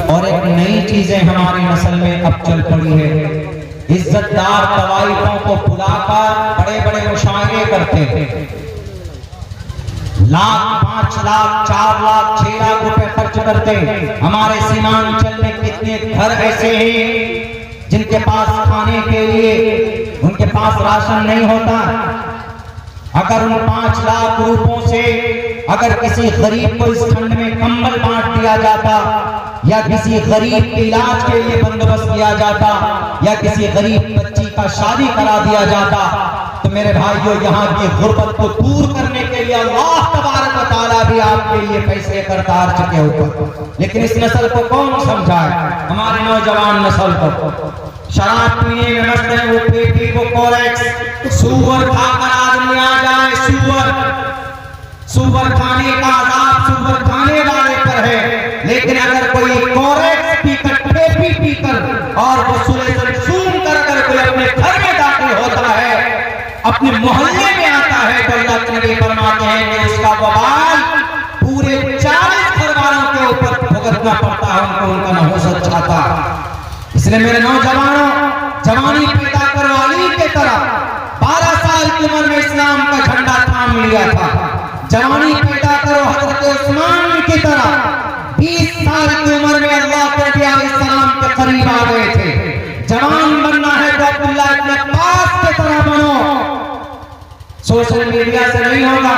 और एक नई चीजें हमारी नस्ल में अब चल पड़ी है। इज्जतदार तवाइफों को बुलाकर बड़े बड़े मुशायरे करते हैं, लाख 5 लाख 4 लाख 6 लाख रुपए खर्च करते हैं। हमारे सीमांचल में कितने घर ऐसे हैं जिनके पास खाने के लिए उनके पास राशन नहीं होता। अगर उन 5 लाख रुपयों से अगर किसी गरीब को इस ठंड में कंबल बांट दिया जाता, या किसी गरीब के इलाज के लिए बंदोबस्त किया जाता, या किसी गरीब बच्ची का शादी करा दिया जाता, तो मेरे भाइयों यहाँ की गुर्बत को दूर करने के लिए अल्लाह तबारक व तआला भी आपके लिए पैसे करतार चुके ऊपर। लेकिन इस नस्ल को कौन समझाए? हमारे नौजवान नस्ल को शराब पीने में मस्त है, वो पेटी वो कोरेक्स सुअर खाकर आदमी आ जाए। सुअर खाने का आजाद सुअर खाने वाले पर है। लेकिन अगर कोई कोरेक्स पीकर पेटी पीकर और वसूले सूम कर अगर कोई अपने घर में दाखिल होता है, अपने मोहल्ले में आता है, तो अल्लाह के नबी फरमाते हैं कि उसका वबाल पूरे 40 परिवारों के ऊपर भुगतना पड़ता है, उनको उनका नहुसत छाता। इसलिए मेरे नौजवानों, जवानी पैदा करवाली के तरह 12 साल की उम्र में इस्लाम का झंडा थाम लिया था। जवानी पैदा करो हजरत उस्मान की तरह 20 साल की उम्र में अल्लाह के नबी अलैहिस्सलाम के करीब आ गए थे। जवान बनना है तो अब्दुल्लाह इब्न अब्बास की तरह बनो। सोशल मीडिया से नहीं होगा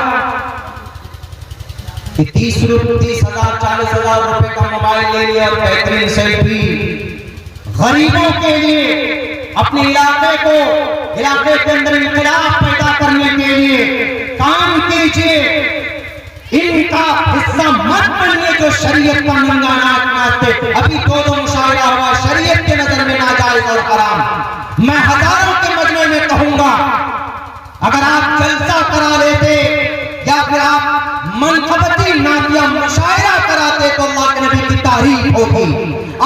कि 30,000 40,000 रुपए का मोबाइल ले लिया और बेहतरीन सेल्फी। गरीबों के लिए अपने इलाके के अंदर इनकलाब पैदा करने के लिए काम कीजिए। इनका हिस्सा मत बनिए जो शरीयत का नंगा नाच नाचते। अभी दो मुशायरा हुआ शरीयत के नजर में नाजायज और हराम। मैं हजारों के मजमे में कहूंगा, अगर आप जलसा करा लेते या फिर आप मनखबती नातिया मुशायरा कराते तो अल्लाह के नबी की तारीफ होगी।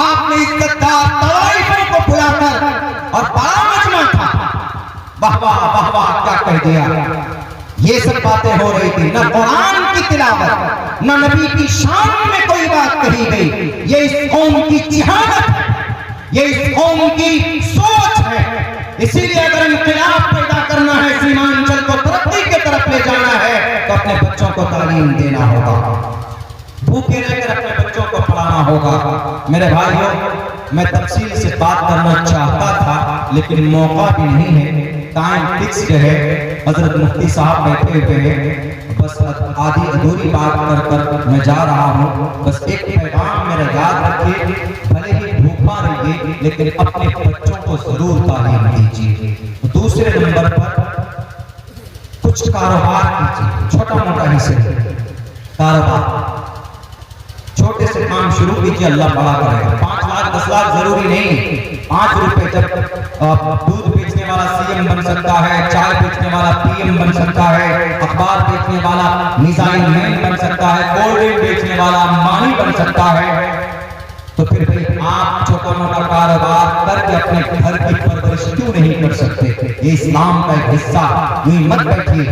आपने इज्जतदार तवाइफों को बुलाकर और बड़ा मजमा था, वाह वाह वाह वाह क्या कह दिया। ये सब बातें हो रही थी, न कुरान की तिलावत न नबी की शान में कोई बात कही गई। ये इस कौम की जिहादत है, ये इस कौम की सोच है। इसीलिए अगर इनकलाब पैदा करना है, सीमांचल को तरक्की की तरफ ले जाना है, तो अपने बच्चों को तालीम देना होगा, भूखे रहकर अपने बच्चों को पढ़ाना होगा। मेरे भाइयों, मैं तफसील से बात करना चाहता था लेकिन मौका भी नहीं है, टाइम फिक्स्ड है। हजरत मुफ्ती साहब बैठे हुए हैं, बस आधी अधूरी बात कर मैं जा रहा हूँ। बस एक पैगाम मेरा याद रखिए, भले ही भूखा रहिए लेकिन अपने बच्चों को जरूर तालीम दीजिए। दूसरे नंबर पर कुछ कारोबार कीजिए, छोटा मोटा ही सही कारोबार, छोटे से काम शुरू कीजिए, अल्लाह बड़ा करेगा। 5 लाख 10 लाख जरूरी नहीं, 5 रुपए जब दूध बेचने वाला सीएम बन सकता है, चाय बेचने वाला पीएम बन सकता है, अखबार बेचने वाला मिसाइल मैन बन सकता है, कोल्ड ड्रिंक बेचने वाला अंबानी बन सकता है, तो फिर भी आप छोटा मोटा कारोबार करके अपने घर की परवरिश क्यों नहीं कर सकते? ये इस्लाम का एक हिस्सा। यूं मत बैठिए।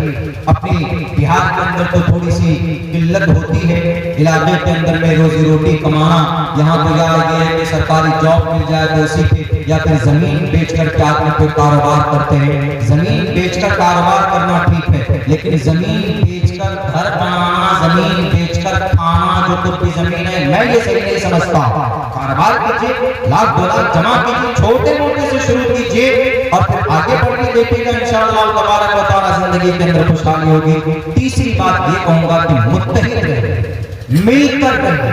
अपनी बिहार के अंदर तो थोड़ी सी किल्लत होती है, इलाके के अंदर में रोजी रोटी कमाना, यहाँ तो यार ये है कि सरकारी जॉब मिल जाए तो उसी पे, या फिर जमीन बेचकर के आदमी कोई कारोबार करते हैं। जमीन बेचकर कारोबार करना ठीक है, लेकिन जमीन बेचकर घर बनाना, जमीन बेचकर खाना, जो कुछ भी जमीन है, मैं ये सही नहीं समझता। कारोबार कीजिए, लाख 2 लाख जमा कीजिए, छोटे मोटे से शुरू कीजिए और फिर आगे बढ़ के देखिएगा इंशाअल्लाह तबारक व तआला जिंदगी के अंदर खुशहाली होगी। तीसरी बात ये कहूंगा कि मुत्तहिद रहे, मिलकर रहे,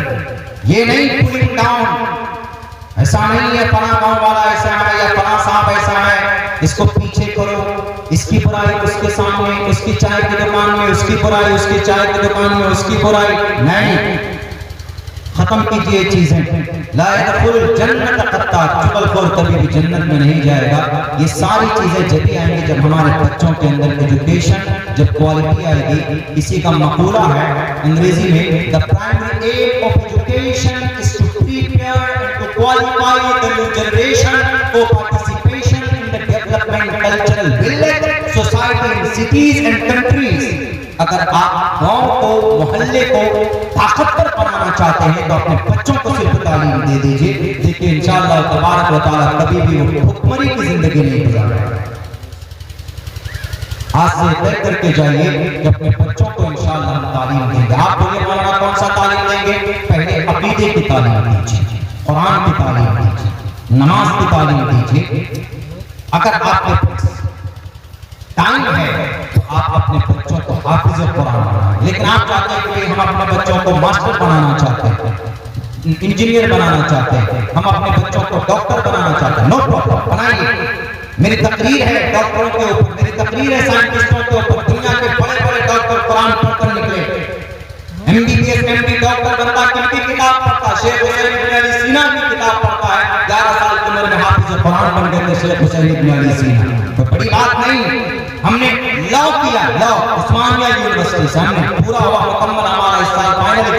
ये नहीं पुलिंग डाउन। ऐसा नहीं है फला गांव वाला ऐसा है या फला साहब ऐसा है, इसको पीछे करो, इसकी बुराई उसके सामने, उसकी चाय की दुकान में उसकी बुराई, उसकी चाय की दुकान में उसकी बुराई, नहीं, खत्म कीजिए चीजें। ला यदखुल जन्नत कत्ता, चुगलखोर कभी भी जन्नत में नहीं जाएगा। ये सारी चीजें जब ही आएंगी जब हमारे बच्चों के अंदर एजुकेशन, जब क्वालिटी आएगी। इसी का मकूला है अंग्रेजी में, the primary aim of education is to prepare and to qualify the new generation for participation in the development cultural village society in cities and countries. अगर आप गांव को, मोहल्ले को ताकतवर बनाना चाहते हैं तो अपने बच्चों को सिर्फ तालीम दे दीजिए। देखिए इंशाअल्लाह तबारक व तआला कभी भी वो भुखमरी की जिंदगी नहीं गुजारेगा। आज से तय करके जाइए कि अपने बच्चों को इंशाअल्लाह हम तालीम देंगे। आप बोले मौलाना कौन सा तालीम देंगे? पहले अकीदे की तालीम दीजिए, कुरान की तालीम दीजिए, नमाज की तालीम दीजिए। अगर आपके पास टाइम है तो आप अपने बच्चों को हाफिज कुरान बनाएं। लेकिन आप चाहते हैं कि हम अपने बच्चों को मास्टर बनाना चाहते हैं, इंजीनियर बनाना चाहते हैं, हम अपने बच्चों को डॉक्टर बनाना चाहते हैं, नो प्रॉब्लम, बनाइए। मेरी तकरीर है डॉक्टरों के ऊपर, मेरी तकरीर है साइंटिस्टों के ऊपर। दुनिया के बड़े बड़े डॉक्टर कुरान पढ़कर निकले। MBBS MD डॉक्टर बनता किनकी किताब पढ़ता? शेख हुसैन इब्न अली सीना की किताब पढ़ता है। 11 साल की उम्र में हाफिज कुरान बन गए थे शेख हुसैन इब्न अली सीना। तो बड़ी बात नहीं, हमने लॉ किया, लॉ उस्मानिया यूनिवर्सिटी से हमने पूरा हुआ मुकम्मल, हमारा इस साल फाइनल